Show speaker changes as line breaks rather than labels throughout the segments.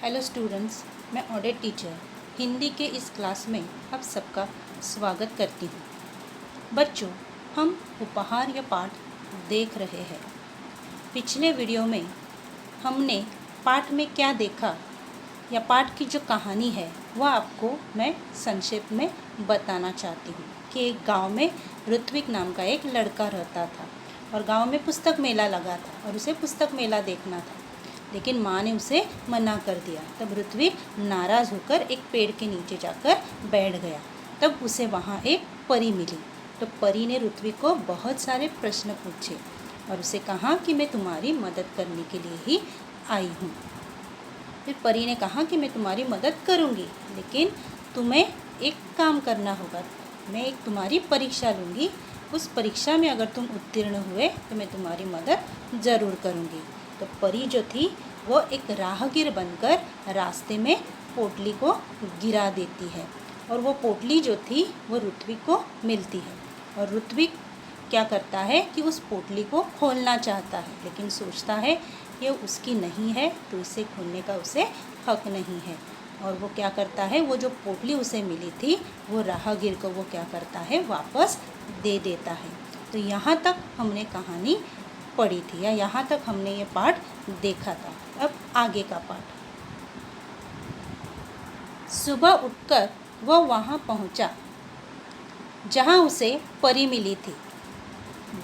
Hello students, मैं audit teacher Hindi के इस क्लास में आप सबका स्वागत करती हूँ। बच्चों, हम उपहार या पाठ देख रहे हैं। पिछले वीडियो में हमने पाठ में क्या देखा या पाठ की जो कहानी है वह आपको मैं संक्षेप में बताना चाहती हूँ कि एक गांव में ऋत्विक नाम का एक लड़का रहता था और गांव में पुस्तक मेला लगा था और उसे पुस्तक मेला देखना था, लेकिन माँ ने उसे मना कर दिया। तब ऋत्विक नाराज़ होकर एक पेड़ के नीचे जाकर बैठ गया। तब उसे वहाँ एक परी मिली। तो परी ने ऋत्विक को बहुत सारे प्रश्न पूछे और उसे कहा कि मैं तुम्हारी मदद करने के लिए ही आई हूँ। फिर परी ने कहा कि मैं तुम्हारी मदद करूँगी, लेकिन तुम्हें एक काम करना होगा। मैं एक तुम्हारी परीक्षा लूँगी, उस परीक्षा में अगर तुम उत्तीर्ण हुए तो मैं तुम्हारी मदद ज़रूर करूँगी। तो परी जो थी वो एक राहगीर बनकर रास्ते में पोटली को गिरा देती है और वो पोटली जो थी वो ऋत्विक को मिलती है। और ऋत्विक क्या करता है कि उस पोटली को खोलना चाहता है, लेकिन सोचता है कि उसकी नहीं है तो इसे खोलने का उसे हक नहीं है। और वो क्या करता है, वो जो पोटली उसे मिली थी वो राहगीर को वो क्या करता है, वापस दे देता है। तो यहाँ तक हमने कहानी पढ़ी थी या यहाँ तक हमने ये पाठ देखा था। अब आगे का पाठ। सुबह उठकर वह वहाँ पहुँचा जहाँ उसे परी मिली थी।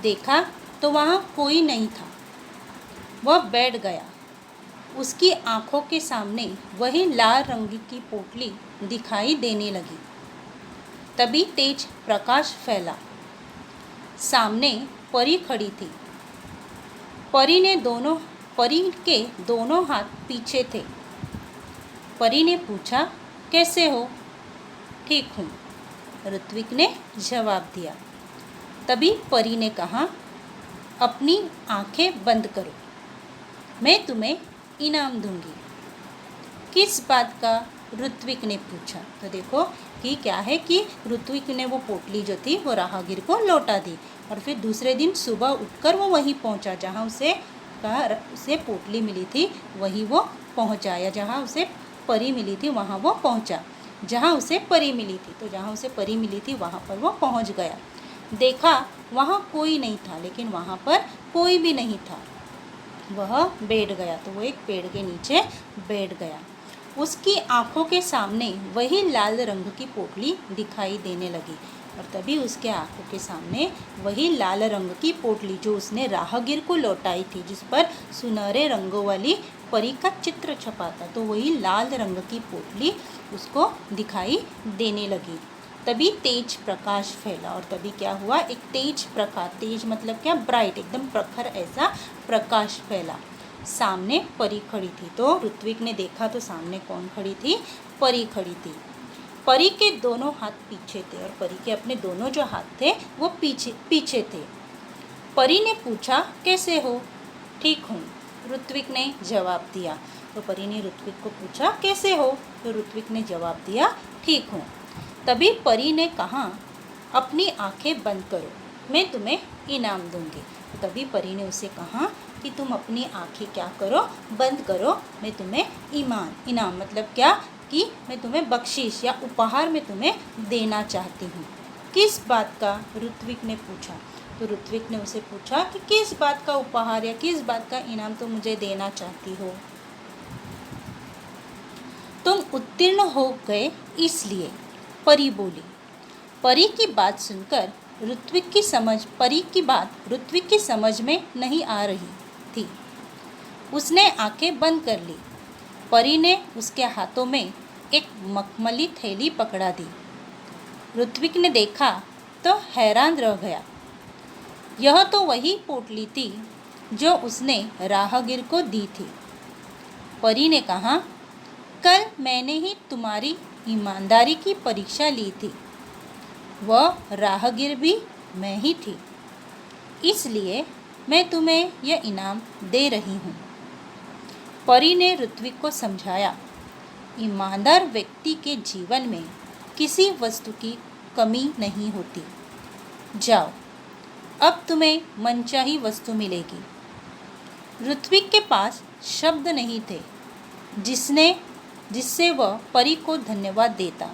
देखा तो वहाँ कोई नहीं था। वह बैठ गया। उसकी आँखों के सामने वही लाल रंग की पोटली दिखाई देने लगी। तभी तेज प्रकाश फैला। सामने परी खड़ी थी। परी के दोनों हाथ पीछे थे। परी ने पूछा, कैसे हो? ठीक हूँ, ऋत्विक ने जवाब दिया। तभी परी ने कहा, अपनी आंखें बंद करो, मैं तुम्हें इनाम दूंगी। किस बात का? ऋत्विक ने पूछा। तो देखो कि क्या है कि ऋत्विक ने वो पोटली जो थी वो राहगीर को लौटा दी और फिर दूसरे दिन सुबह उठकर वो वहीं पहुंचा जहां उसे पोटली मिली थी, वहीं वो पहुंचा, या जहां उसे परी मिली थी वहां वो पहुंचा जहां उसे परी मिली थी। तो जहां उसे परी मिली थी वहां पर वो पहुंच गया। देखा वहां कोई नहीं था, लेकिन वहां पर कोई भी नहीं था। वह बैठ गया। तो वो एक पेड़ के नीचे बैठ गया। उसकी आंखों के सामने वही लाल रंग की पोटली दिखाई देने लगी और तभी उसके आंखों के सामने वही लाल रंग की पोटली जो उसने राहगीर को लौटाई थी, जिस पर सुनहरे रंगों वाली परी का चित्र छपा था, तो वही लाल रंग की पोटली उसको दिखाई देने लगी। तभी तेज प्रकाश फैला और तभी क्या हुआ, एक तेज प्रकाश, तेज मतलब क्या, ब्राइट, एकदम प्रखर ऐसा प्रकाश फैला। सामने परी खड़ी थी। तो ऋत्विक ने देखा तो सामने कौन खड़ी थी? परी खड़ी थी। परी के दोनों हाथ पीछे थे और परी के अपने दोनों जो हाथ थे वो पीछे थे। परी ने पूछा, कैसे हो? ठीक हूँ, ऋत्विक ने जवाब दिया। तो परी ने ऋत्विक को पूछा, कैसे हो? तो ऋत्विक ने जवाब दिया, ठीक हूँ। तभी परी ने कहा, अपनी आंखें बंद करो, मैं तुम्हें इनाम दूंगी। तो तभी परी ने उसे कहा कि तुम अपनी आंखें क्या करो, बंद करो, मैं तुम्हें इनाम मतलब क्या कि मैं तुम्हें बख्शीश या उपहार में तुम्हें देना चाहती हूँ। किस बात का? ऋत्विक ने पूछा। तो ऋत्विक ने उसे पूछा कि किस बात का उपहार या किस बात का इनाम तुम मुझे देना चाहती हो? तुम उत्तीर्ण हो गए इसलिए, परी बोली। परी की बात सुनकर परी की बात ऋत्विक की समझ में नहीं आ रही थी। उसने आंखें बंद कर ली। परी ने उसके हाथों में एक मखमली थैली पकड़ा दी। ऋत्विक ने देखा तो हैरान रह गया। यह तो वही पोटली थी जो उसने राहगीर को दी थी। परी ने कहा, कल मैंने ही तुम्हारी ईमानदारी की परीक्षा ली थी। वह राहगीर भी मैं ही थी, इसलिए मैं तुम्हें यह इनाम दे रही हूँ। परी ने ऋत्विक को समझाया, ईमानदार व्यक्ति के जीवन में किसी वस्तु की कमी नहीं होती। जाओ, अब तुम्हें मनचाही वस्तु मिलेगी। ऋत्विक के पास शब्द नहीं थे जिसने जिससे वह परी को धन्यवाद देता।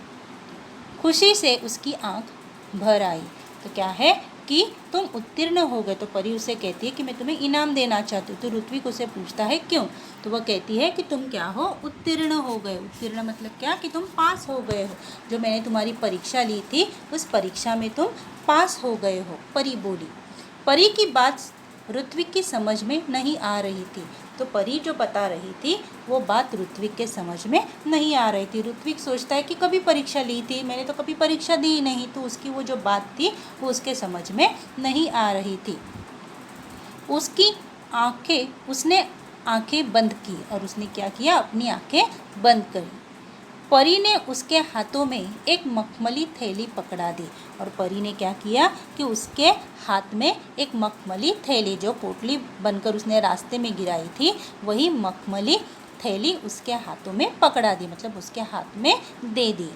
खुशी से उसकी आंख भर आई। तो क्या है कि तुम उत्तीर्ण हो गए। तो परी उसे कहती है कि मैं तुम्हें इनाम देना चाहती हूँ। तो ऋत्विक उसे पूछता है क्यों। तो वह कहती है कि तुम क्या हो, उत्तीर्ण हो गए। उत्तीर्ण मतलब क्या, कि तुम पास हो गए हो। जो मैंने तुम्हारी परीक्षा ली थी उस परीक्षा में तुम पास हो गए हो, परी बोली। परी की बात ऋत्विक की समझ में नहीं आ रही थी। तो परी जो बता रही थी वो बात ऋत्विक के समझ में नहीं आ रही थी। ऋत्विक सोचता है कि कभी परीक्षा ली थी, मैंने तो कभी परीक्षा दी ही नहीं। तो उसकी वो जो बात थी वो उसके समझ में नहीं आ रही थी। उसने आंखें बंद की और उसने क्या किया, अपनी आंखें बंद करी। परी ने उसके हाथों में एक मखमली थैली पकड़ा दी। और परी ने क्या किया कि उसके हाथ में एक मखमली थैली, जो पोटली बनकर उसने रास्ते में गिराई थी, वही मखमली थैली उसके हाथों में पकड़ा दी, मतलब उसके हाथ में दे दी।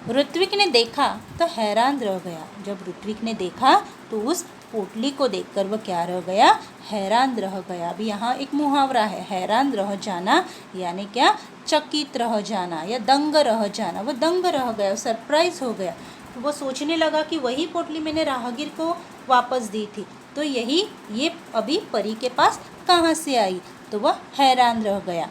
ऋत्विक ने देखा तो हैरान रह गया। जब ऋत्विक ने देखा तो उस पोटली को देखकर वह क्या रह गया, हैरान रह गया। अभी यहाँ एक मुहावरा है, हैरान रह जाना, यानी क्या, चकित रह जाना या दंग रह जाना। वो दंग रह गया, सरप्राइज हो गया। तो वो सोचने लगा कि वही पोटली मैंने राहगीर को वापस दी थी, तो ये अभी परी के पास कहाँ से आई। तो वह हैरान रह गया।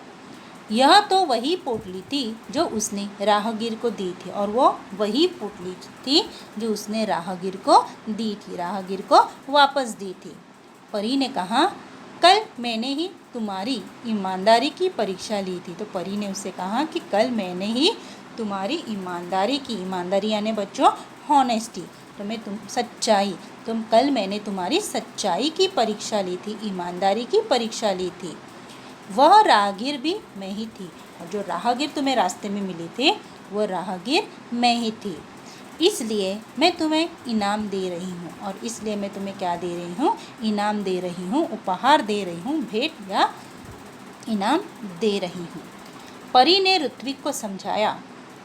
यह तो वही पोटली थी जो उसने राहगीर को दी थी, और वो वही पोटली थी जो उसने राहगीर को दी थी, राहगीर को वापस दी थी। परी ने कहा, कल मैंने ही तुम्हारी ईमानदारी की परीक्षा ली थी। तो परी ने उससे कहा कि कल मैंने ही तुम्हारी ईमानदारी यानी बच्चों हॉनेस्टी, सच्चाई, कल मैंने तुम्हारी सच्चाई की परीक्षा ली थी, ईमानदारी की परीक्षा ली थी। वह राहगीर भी मैं ही थी, और जो राहगीर तुम्हें रास्ते में मिली थी वह राहगीर मैं ही थी। इसलिए मैं तुम्हें इनाम दे रही हूँ, और इसलिए मैं तुम्हें क्या दे रही हूँ, इनाम दे रही हूँ, उपहार दे रही हूँ, भेंट या इनाम दे रही हूँ। परी ने ऋत्विक को समझाया,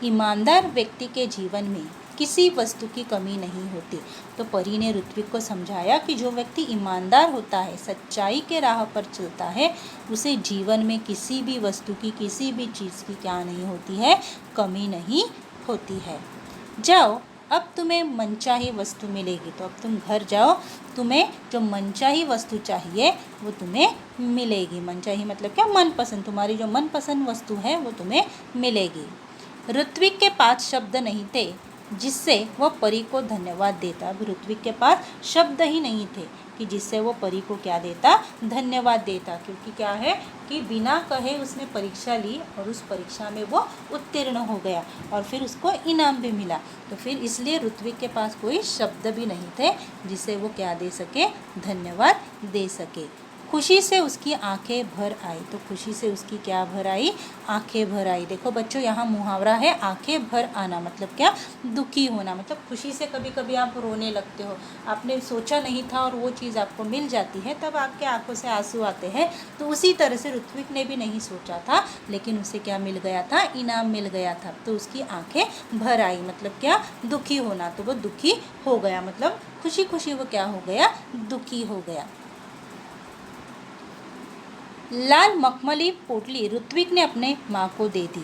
ईमानदार व्यक्ति के जीवन में किसी वस्तु की कमी नहीं होती। तो परी ने ऋत्विक को समझाया कि जो व्यक्ति ईमानदार होता है, सच्चाई के राह पर चलता है, उसे जीवन में किसी भी वस्तु की, किसी भी चीज़ की क्या नहीं होती है, कमी नहीं होती है। जाओ, अब तुम्हें मनचाही वस्तु मिलेगी। तो अब तुम घर जाओ, तुम्हें जो मनचाही वस्तु चाहिए वो तुम्हें मिलेगी। मनचाही मतलब क्या, मनपसंद, तुम्हारी जो मनपसंद वस्तु है वो तुम्हें मिलेगी। ऋत्विक के पास शब्द नहीं थे जिससे वह परी को धन्यवाद देता। अब ऋत्विक के पास शब्द ही नहीं थे कि जिससे वो परी को क्या देता, धन्यवाद देता। क्योंकि क्या है कि बिना कहे उसने परीक्षा ली और उस परीक्षा में वो उत्तीर्ण हो गया और फिर उसको इनाम भी मिला। तो फिर इसलिए ऋत्विक के पास कोई शब्द भी नहीं थे जिससे वो क्या दे सके, धन्यवाद दे सके। खुशी से उसकी आंखें भर आई। तो खुशी से उसकी क्या भर आई, आंखें भर आई। देखो बच्चों, यहाँ मुहावरा है आंखें भर आना, मतलब क्या, दुखी होना। मतलब खुशी से कभी कभी आप रोने लगते हो, आपने सोचा नहीं था और वो चीज़ आपको मिल जाती है, तब आपके आंखों से आंसू आते हैं। तो उसी तरह से ऋत्विक ने भी नहीं सोचा था, लेकिन उसे क्या मिल गया था, इनाम मिल गया था। तो उसकी आंखें भर आई, मतलब क्या, दुखी होना। तो वो दुखी हो गया, मतलब खुशी खुशी वो क्या हो गया, दुखी हो गया। लाल मखमली पोटली ऋत्विक ने अपने माँ को दे दी।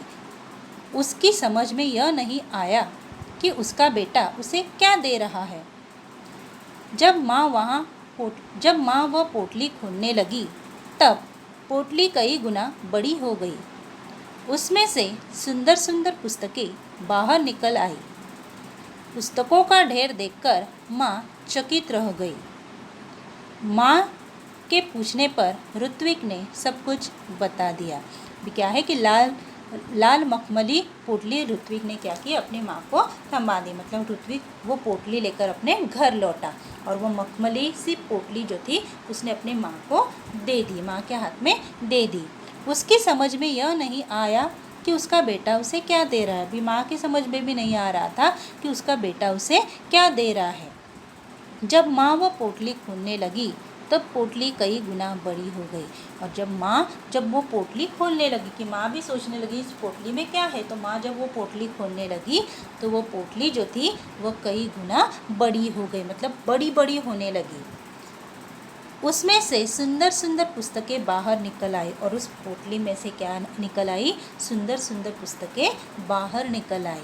उसकी समझ में यह नहीं आया कि उसका बेटा उसे क्या दे रहा है। जब माँ वह पोटली खोलने लगी तब पोटली कई गुना बड़ी हो गई। उसमें से सुंदर सुंदर पुस्तकें बाहर निकल आई। पुस्तकों का ढेर देखकर माँ चकित रह गई। माँ के पूछने पर ऋत्विक ने सब कुछ बता दिया। क्या है कि लाल मखमली पोटली ऋत्विक ने क्या किया, अपनी माँ को थमा दी। मतलब ऋत्विक वो पोटली लेकर अपने घर लौटा और वो मखमली सी पोटली जो थी उसने अपनी माँ को दे दी, माँ के हाथ में दे दी। उसकी समझ में यह नहीं आया कि उसका बेटा उसे क्या दे रहा है। अभी माँ की समझ में भी नहीं आ रहा था कि उसका बेटा उसे क्या दे रहा है। जब माँ वो पोटली खोलने लगी तब पोटली कई गुना बड़ी हो गई। और जब वो पोटली खोलने लगी, कि माँ भी सोचने लगी इस पोटली में क्या है, तो माँ जब वो पोटली खोलने लगी तो वो पोटली जो थी वो कई गुना बड़ी हो गई, मतलब बड़ी बड़ी होने लगी। उसमें से सुंदर सुंदर पुस्तकें बाहर निकल आई और उस पोटली में से क्या निकल आई? सुंदर सुंदर पुस्तकें बाहर निकल आई।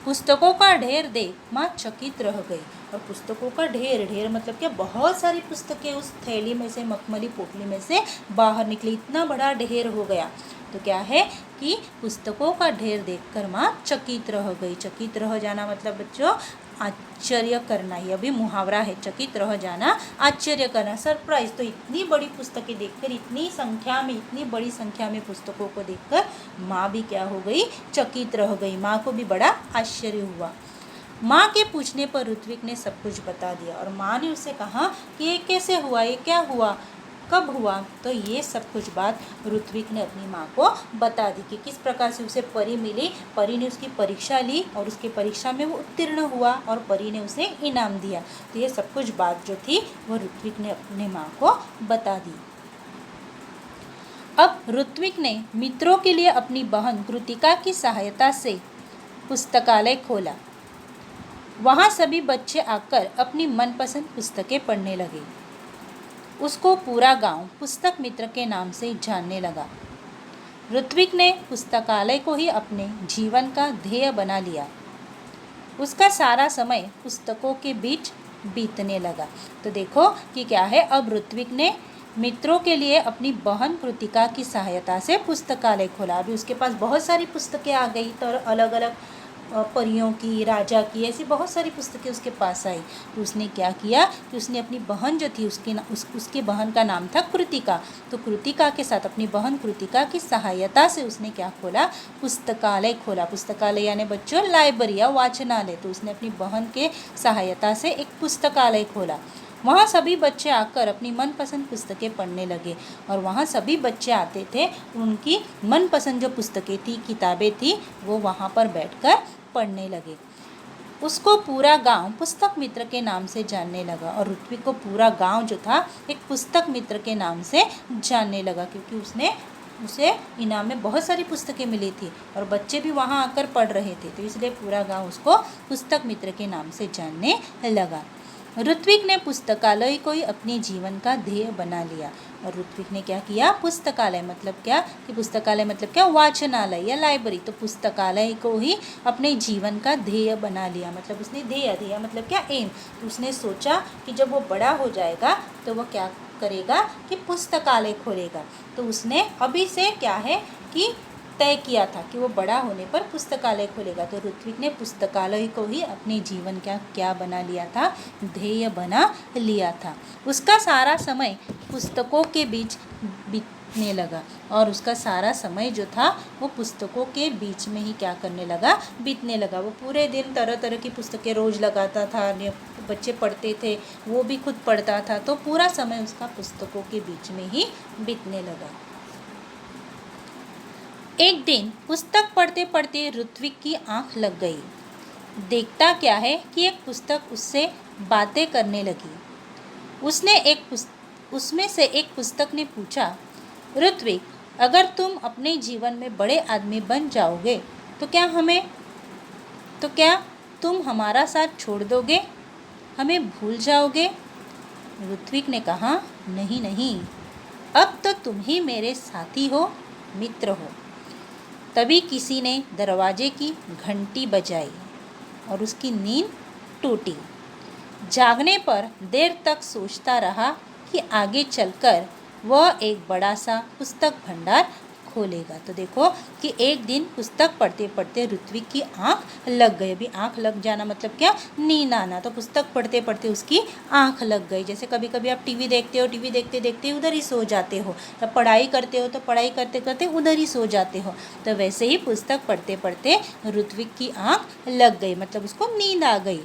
पुस्तकों का ढेर देख माँ चकित रह गई। और पुस्तकों का ढेर, ढेर मतलब क्या? बहुत सारी पुस्तकें उस थैली में से, मखमली पोटली में से बाहर निकली। इतना बड़ा ढेर हो गया। तो क्या है कि पुस्तकों का ढेर देखकर माँ चकित रह गई। चकित रह जाना मतलब बच्चों आश्चर्य करना, ये अभी मुहावरा है। चकित रह जाना, आश्चर्य करना, सरप्राइज। तो इतनी बड़ी पुस्तकें देखकर, इतनी बड़ी संख्या में पुस्तकों को देखकर माँ भी क्या हो गई? चकित रह गई। माँ को भी बड़ा आश्चर्य हुआ। माँ के पूछने पर ऋत्विक ने सब कुछ बता दिया और माँ ने उससे कहा कि ये कैसे हुआ, ये क्या हुआ, कब हुआ? तो ये सब कुछ बात ऋत्विक ने अपनी माँ को बता दी कि किस प्रकार से उसे परी मिली। परी ने उसकी परीक्षा ली और उसकी परीक्षा में वो उत्तीर्ण हुआ और परी ने उसे इनाम दिया। तो ये सब कुछ बात जो थी वो ऋत्विक ने अपनी माँ को बता दी। अब ऋत्विक ने मित्रों के लिए अपनी बहन कृतिका की सहायता से पुस्तकालय खोला। वहाँ सभी बच्चे आकर अपनी मनपसंद पुस्तकें पढ़ने लगे। उसको पूरा गांव पुस्तक मित्र के नाम से जानने लगा। ऋत्विक ने पुस्तकालय को ही अपने जीवन का ध्येय बना लिया। उसका सारा समय पुस्तकों के बीच बीतने लगा। तो देखो कि क्या है, अब ऋत्विक ने मित्रों के लिए अपनी बहन कृतिका की सहायता से पुस्तकालय खोला। अभी उसके पास बहुत सारी पुस्तकें आ गई, तो अलग अलग परियों की, राजा की, ऐसी बहुत सारी पुस्तकें उसके पास आई। तो उसने क्या किया कि उसने अपनी बहन जो थी, उसकी बहन का नाम था कृतिका। तो कृतिका के साथ, अपनी बहन कृतिका की सहायता से उसने क्या खोला? पुस्तकालय खोला। पुस्तकालय यानी बच्चों लाइब्रेरी या वाचनालय। तो उसने अपनी बहन के सहायता से एक पुस्तकालय खोला। वहाँ सभी बच्चे आकर अपनी मनपसंद पुस्तकें पढ़ने लगे और वहाँ सभी बच्चे आते थे, उनकी मनपसंद जो पुस्तकें थी, किताबें थी, वो वहाँ पर बैठकर पढ़ने लगे। उसको पूरा गांव पुस्तक मित्र के नाम से जानने लगा और ऋत्विक को पूरा गांव जो था एक पुस्तक मित्र के नाम से जानने लगा, क्योंकि उसे इनाम में बहुत सारी पुस्तकें मिली थी और बच्चे भी वहाँ आकर पढ़ रहे थे। तो इसलिए पूरा गांव उसको पुस्तक मित्र के नाम से जानने लगा। ऋत्विक ने पुस्तकालय को ही अपने जीवन का ध्येय बना लिया। और ऋत्विक ने क्या किया? पुस्तकालय मतलब क्या? कि पुस्तकालय मतलब क्या? वाचनालय या लाइब्रेरी। तो पुस्तकालय को ही अपने जीवन का ध्येय बना लिया। मतलब उसने ध्येय मतलब क्या? एम। तो उसने सोचा कि जब वो बड़ा हो जाएगा तो वो क्या करेगा कि पुस्तकालय खोलेगा। तो उसने अभी से क्या है कि तय किया था कि वो बड़ा होने पर पुस्तकालय खोलेगा। तो ऋत्विक ने पुस्तकालय को ही अपने जीवन का क्या बना लिया था? ध्येय बना लिया था। उसका सारा समय पुस्तकों के बीच बीतने लगा और उसका सारा समय जो था वो पुस्तकों के बीच में ही क्या करने लगा? बीतने लगा। वो पूरे दिन तरह तरह की पुस्तकें रोज लगाता था, बच्चे पढ़ते थे, वो भी खुद पढ़ता था। तो पूरा समय उसका पुस्तकों के बीच में ही बीतने लगा। एक दिन पुस्तक पढ़ते पढ़ते ऋत्विक की आंख लग गई। देखता क्या है कि एक पुस्तक उससे बातें करने लगी। उसमें से एक पुस्तक ने पूछा, ऋत्विक, अगर तुम अपने जीवन में बड़े आदमी बन जाओगे तो क्या तुम हमारा साथ छोड़ दोगे, हमें भूल जाओगे? ऋत्विक ने कहा, नहीं नहीं, अब तो तुम ही मेरे साथी हो, मित्र हो। तभी किसी ने दरवाजे की घंटी बजाई और उसकी नींद टूटी। जागने पर देर तक सोचता रहा कि आगे चलकर वह एक बड़ा सा पुस्तक भंडार खोलेगा। तो देखो कि एक दिन पुस्तक पढ़ते पढ़ते ऋत्विक की आंख लग गई। अभी आंख लग जाना मतलब क्या? नींद आना। तो पुस्तक पढ़ते पढ़ते उसकी आंख लग गई। जैसे कभी कभी आप टीवी देखते हो, टीवी देखते देखते उधर ही सो जाते हो, या पढ़ाई करते हो तो पढ़ाई करते करते उधर ही सो जाते हो। तो वैसे ही पुस्तक पढ़ते पढ़ते ऋत्विक की आंख लग गई, मतलब उसको नींद आ गई।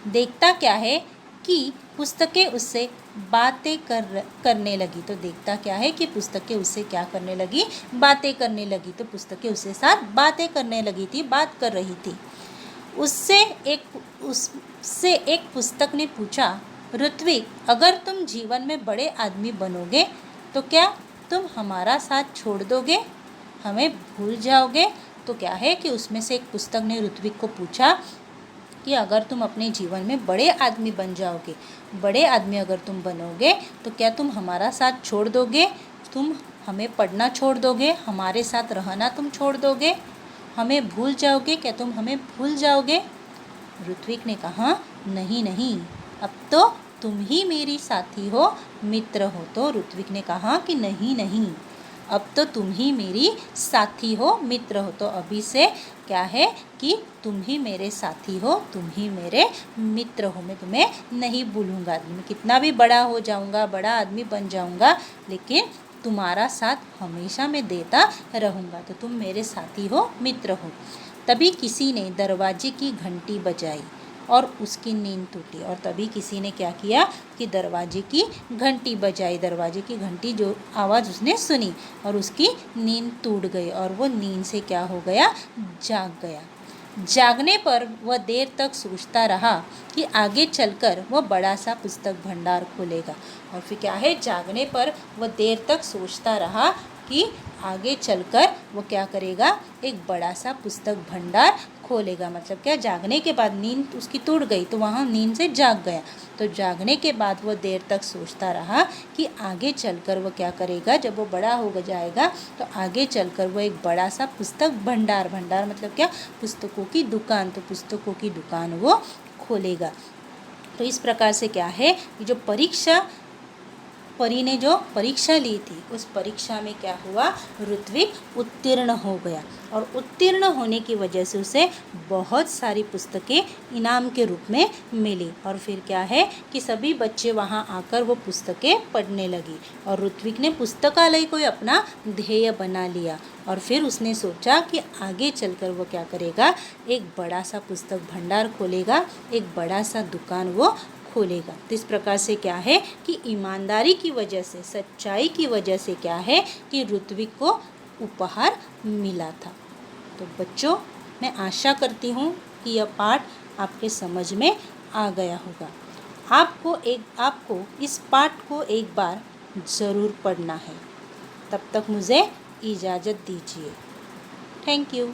देखता क्या है कि पुस्तकें उससे बातें करने लगी। तो देखता क्या है कि पुस्तकें उससे क्या करने लगी? बातें करने लगी। तो पुस्तकें उसके साथ बातें करने लगी थी, बात कर रही थी। उससे एक पुस्तक ने पूछा, ऋत्विक, अगर तुम जीवन में बड़े आदमी बनोगे तो क्या तुम हमारा साथ छोड़ दोगे, हमें भूल जाओगे? तो क्या है कि उसमें से एक पुस्तक ने ऋत्विक को पूछा कि अगर तुम अपने जीवन में बड़े आदमी बन जाओगे, बड़े आदमी अगर तुम बनोगे तो क्या तुम हमारा साथ छोड़ दोगे? तुम हमें पढ़ना छोड़ दोगे? हमारे साथ रहना तुम छोड़ दोगे? हमें भूल जाओगे? क्या तुम हमें भूल जाओगे? ऋत्विक ने कहा, नहीं नहीं, अब तो तुम ही मेरी साथी हो, मित्र हो। तो ऋत्विक ने कहा कि नहीं नहीं, अब तो तुम ही मेरी साथी हो, मित्र हो। तो अभी से क्या है कि तुम ही मेरे साथी हो, तुम ही मेरे मित्र हो। मैं तुम्हें नहीं भूलूंगा। मैं कितना भी बड़ा हो जाऊंगा, बड़ा आदमी बन जाऊंगा, लेकिन तुम्हारा साथ हमेशा मैं देता रहूँगा। तो तुम मेरे साथी हो, मित्र हो। तभी किसी ने दरवाजे की घंटी बजाई और उसकी नींद टूटी। और तभी किसी ने क्या किया कि दरवाजे की घंटी बजाई। दरवाजे की घंटी जो आवाज़ उसने सुनी और उसकी नींद टूट गई और वो नींद से क्या हो गया, जाग गया। जागने पर वह देर तक सोचता रहा कि आगे चलकर वह बड़ा सा पुस्तक भंडार खोलेगा। और फिर क्या है, जागने पर वह देर तक सोचता रहा कि आगे चलकर वो क्या करेगा, एक बड़ा सा पुस्तक भंडार खोलेगा। मतलब क्या, जागने के बाद नींद उसकी टूट गई तो वहाँ नींद से जाग गया। तो जागने के बाद वो देर तक सोचता रहा कि आगे चलकर वो क्या करेगा, जब वो बड़ा हो जाएगा तो आगे चलकर वो एक बड़ा सा पुस्तक भंडार, भंडार मतलब क्या, पुस्तकों की दुकान, तो पुस्तकों की दुकान वो खोलेगा। तो इस प्रकार से क्या है कि जो परी ने जो परीक्षा ली थी, उस परीक्षा में क्या हुआ, ऋत्विक उत्तीर्ण हो गया। और उत्तीर्ण होने की वजह से उसे बहुत सारी पुस्तकें इनाम के रूप में मिली। और फिर क्या है कि सभी बच्चे वहाँ आकर वो पुस्तकें पढ़ने लगी। और ऋत्विक ने पुस्तकालय को अपना ध्येय बना लिया। और फिर उसने सोचा कि आगे चलकर वो क्या करेगा, एक बड़ा सा पुस्तक भंडार खोलेगा, एक बड़ा सा दुकान वो खोलेगा। तो इस प्रकार से क्या है कि ईमानदारी की वजह से, सच्चाई की वजह से क्या है कि ऋत्विक को उपहार मिला था। तो बच्चों, मैं आशा करती हूँ कि यह पाठ आपके समझ में आ गया होगा। आपको इस पाठ को एक बार ज़रूर पढ़ना है। तब तक मुझे इजाज़त दीजिए। Thank you.